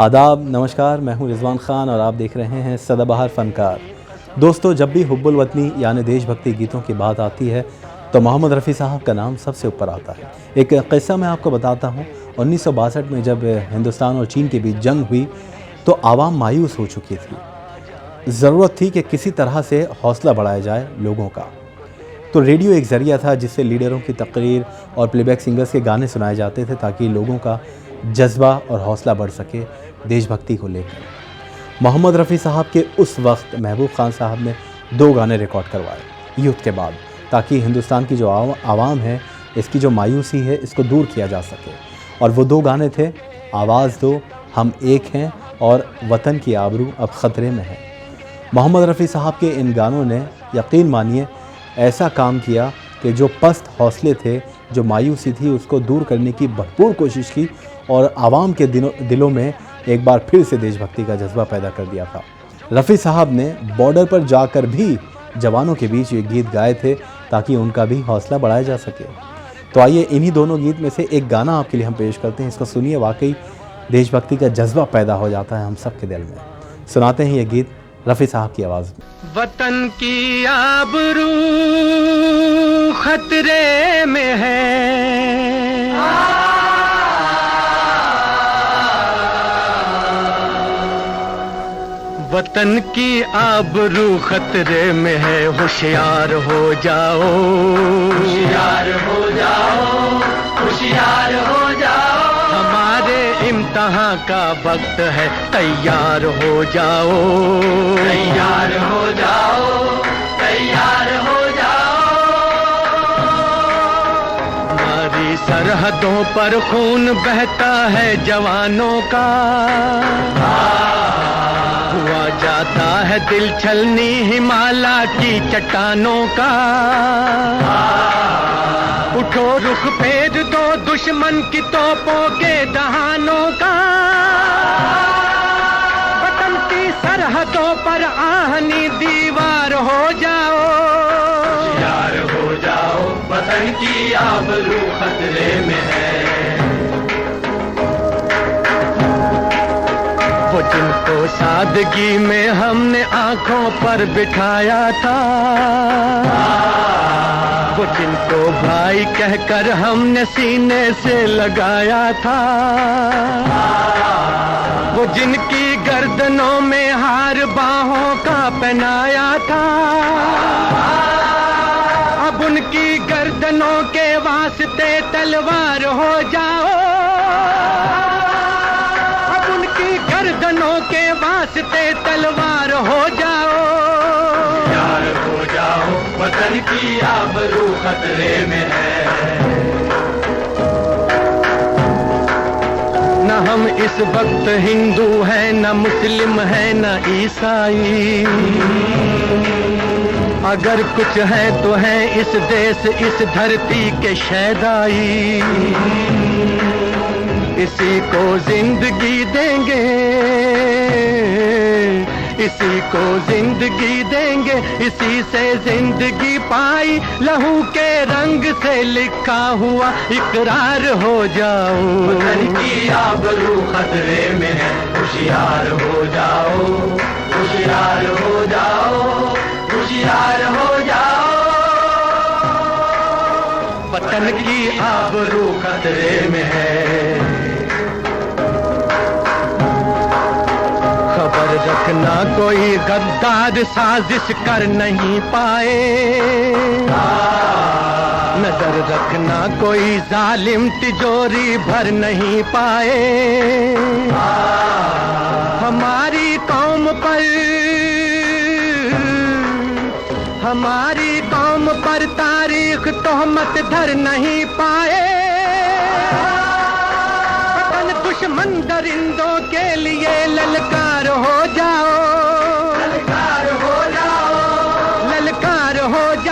आदाब, नमस्कार। मैं हूं रिजवान खान और आप देख रहे हैं सदाबहार फनकार। दोस्तों, जब भी हुब्बुल वतनी यानी देशभक्ति गीतों की बात आती है तो मोहम्मद रफ़ी साहब का नाम सबसे ऊपर आता है। एक क़िस्सा मैं आपको बताता हूं। 1962 में जब हिंदुस्तान और चीन के बीच जंग हुई तो आवाम मायूस हो चुकी थी। ज़रूरत थी कि किसी तरह से हौसला बढ़ाया जाए लोगों का। तो रेडियो एक ज़रिया था जिससे लीडरों की तकरीर और प्लेबैक सिंगर्स के गाने सुनाए जाते थे ताकि लोगों का जज्बा और हौसला बढ़ सके देशभक्ति को लेकर। मोहम्मद रफ़ी साहब के उस वक्त महबूब खान साहब ने 2 गाने रिकॉर्ड करवाए युद्ध के बाद, ताकि हिंदुस्तान की जो आवाम है इसकी जो मायूसी है इसको दूर किया जा सके। और वो 2 गाने थे आवाज़ दो, हम एक हैं और वतन की आबरू अब ख़तरे में है। मोहम्मद रफ़ी साहब के इन गानों ने यकीन मानिए ऐसा काम किया कि जो पस्त हौसले थे, जो मायूसी थी, उसको दूर करने की भरपूर कोशिश की और आवाम के दिलों में एक बार फिर से देशभक्ति का जज्बा पैदा कर दिया था। रफ़ी साहब ने बॉर्डर पर जाकर भी जवानों के बीच ये गीत गाए थे ताकि उनका भी हौसला बढ़ाया जा सके। तो आइए इन्हीं दोनों गीत में से एक गाना आपके लिए हम पेश करते हैं। इसको सुनिए, वाकई देशभक्ति का जज्बा पैदा हो जाता है हम सब के दिल में। सुनाते हैं ये गीत रफ़ी साहब की आवाज़ में। वतन की आबरू खतरे में है, वतन की आबरू खतरे में है, होशियार हो जाओ, होशियार हो जाओ, होशियार हो जाओ। हमारे इम्तहान का वक्त है, तैयार हो जाओ, तैयार हो जाओ, तैयार हो जाओ। हमारी सरहदों पर खून बहता है जवानों का, हुआ जाता है दिल छलनी हिमालय की चट्टानों का। उठो रुख फेर दो दुश्मन की तोपों के दहानों का, वतन की सरहदों पर आहनी दीवार हो जाओ, होशियार हो जाओ, वतन की आबरू खतरे में है। वो जिनको सादगी में हमने आंखों पर बिठाया था, वो जिनको भाई कहकर हमने सीने से लगाया था, वो जिनकी गर्दनों में हार बाहों का पहनाया था, अब उनकी गर्दनों के वास्ते तलवार हो जाओ, अब उनकी गर्दनों के वास्ते तलवार हो जाओ, यार हो जाओ, वतन की आबरू खतरे में है। न हम इस वक्त हिंदू हैं, न मुस्लिम हैं, न ईसाई, अगर कुछ है तो है इस देश इस धरती के शहदाई। इसी को जिंदगी देंगे, इसी को जिंदगी देंगे, इसी से जिंदगी पाई, लहू के रंग से लिखा हुआ इकरार हो जाओ, वतन की आबरू खतरे में है, होशियार हो जाओ, होशियार हो जाओ, होशियार हो जाओ। वतन की आबरू खतरे में है। खबर रखना कोई गद्दार साजिश कर नहीं पाए, नजर रखना कोई जालिम तिजोरी भर नहीं पाए। हमारी कौम पर, हमारी कौम पर तारीख तोहमत धर नहीं पाए, दुश्मन दरिंदों के लिए ललकार हो जाओ, ललकार हो जाओ, ललकार हो जाओ।